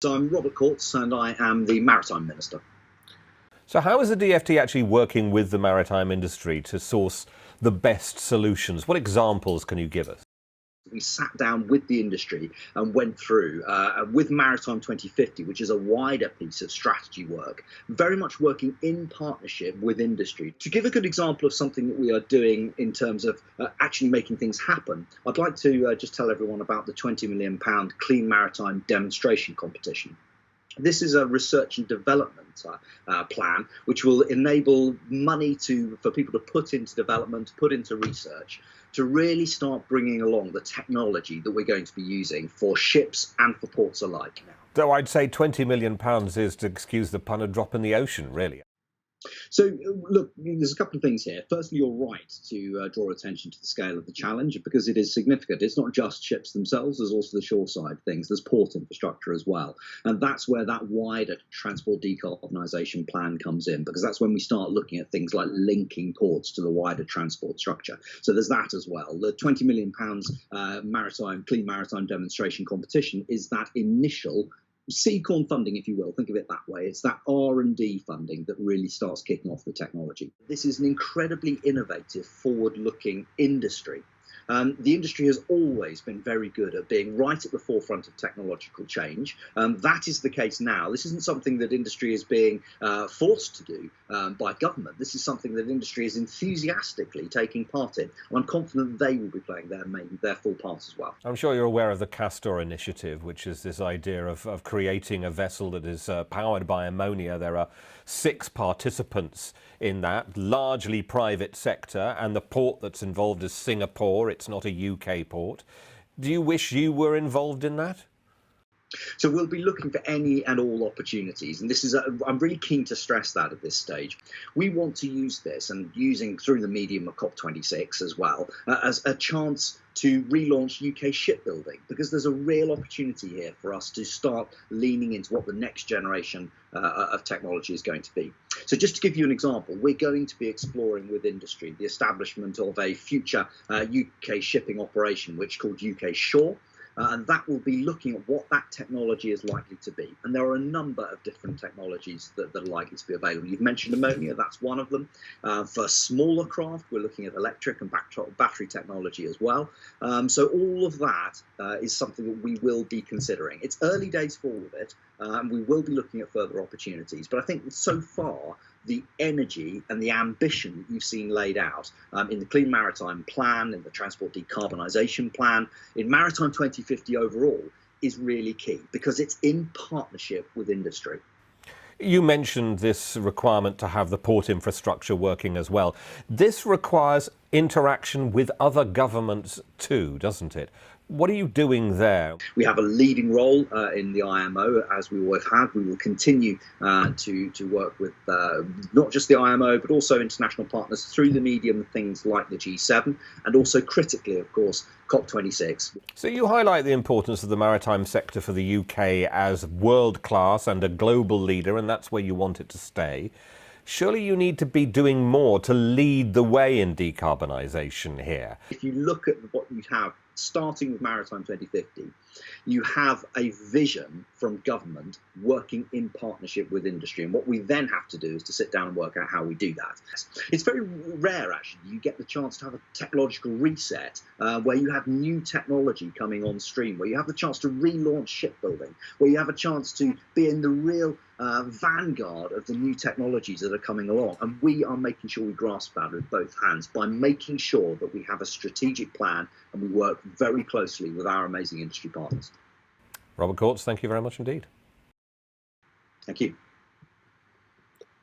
So I'm Robert Courts and I am the Maritime Minister. So how is the DfT actually working with the maritime industry to source the best solutions? What examples can you give us? We sat down with the industry and went through with Maritime 2050, which is a wider piece of strategy work, very much working in partnership with industry. To give a good example of something that we are doing in terms of actually making things happen, I'd like to just tell everyone about the £20 million Clean Maritime demonstration competition. This is a research and development plan which will enable money for people to put into development, put into research, to really start bringing along the technology that we're going to be using for ships and for ports alike. Though I'd say £20 million is, to excuse the pun, a drop in the ocean, really. So, look, there's a couple of things here. Firstly, you're right to draw attention to the scale of the challenge because it is significant. It's not just ships themselves, there's also the shoreside things, there's port infrastructure as well. And that's where that wider transport decarbonisation plan comes in, because that's when we start looking at things like linking ports to the wider transport structure. So there's that as well. The £20 million Clean Maritime demonstration competition is that initial seed corn funding, if you will, think of it that way. It's that R&D funding that really starts kicking off the technology. This is an incredibly innovative, forward-looking industry. The industry has always been very good at being right at the forefront of technological change. That is the case now. This isn't something that industry is being forced to do by government. This is something that industry is enthusiastically taking part in. And I'm confident they will be playing their full part as well. I'm sure you're aware of the Castor initiative, which is this idea of creating a vessel that is powered by ammonia. There are 6 participants in that, largely private sector, and the port that's involved is Singapore. It's not a UK port. Do you wish you were involved in that? So we'll be looking for any and all opportunities, and this is I'm really keen to stress that at this stage. We want to use this, and using through the medium of COP26 as well, as a chance to relaunch UK shipbuilding, because there's a real opportunity here for us to start leaning into what the next generation of technology is going to be. So just to give you an example, we're going to be exploring with industry the establishment of a future UK shipping operation, which is called UK Shore. And that will be looking at what that technology is likely to be. And there are a number of different technologies that are likely to be available. You've mentioned ammonia, that's one of them. For smaller craft, we're looking at electric and battery technology as well. So all of that is something that we will be considering. It's early days for all of it, and we will be looking at further opportunities. But I think so far, the energy and the ambition that you've seen laid out in the Clean Maritime Plan, in the Transport Decarbonisation Plan, in Maritime 2050 overall, is really key because it's in partnership with industry. You mentioned this requirement to have the port infrastructure working as well. This requires interaction with other governments too, doesn't it? What are you doing there? We have a leading role in the IMO, as we always have. We will continue to work with not just the IMO, but also international partners through the medium of things like the G7, and also critically, of course, COP26. So you highlight the importance of the maritime sector for the UK as world-class and a global leader, and that's where you want it to stay. Surely you need to be doing more to lead the way in decarbonisation here. If you look at what you have, starting with Maritime 2050, you have a vision from government working in partnership with industry. And what we then have to do is to sit down and work out how we do that. It's very rare, actually, you get the chance to have a technological reset where you have new technology coming on stream, where you have the chance to relaunch shipbuilding, where you have a chance to be in the real vanguard of the new technologies that are coming along. And we are making sure we grasp that with both hands by making sure that we have a strategic plan and we work very closely with our amazing industry partners. Robert Courts, thank you very much indeed. Thank you.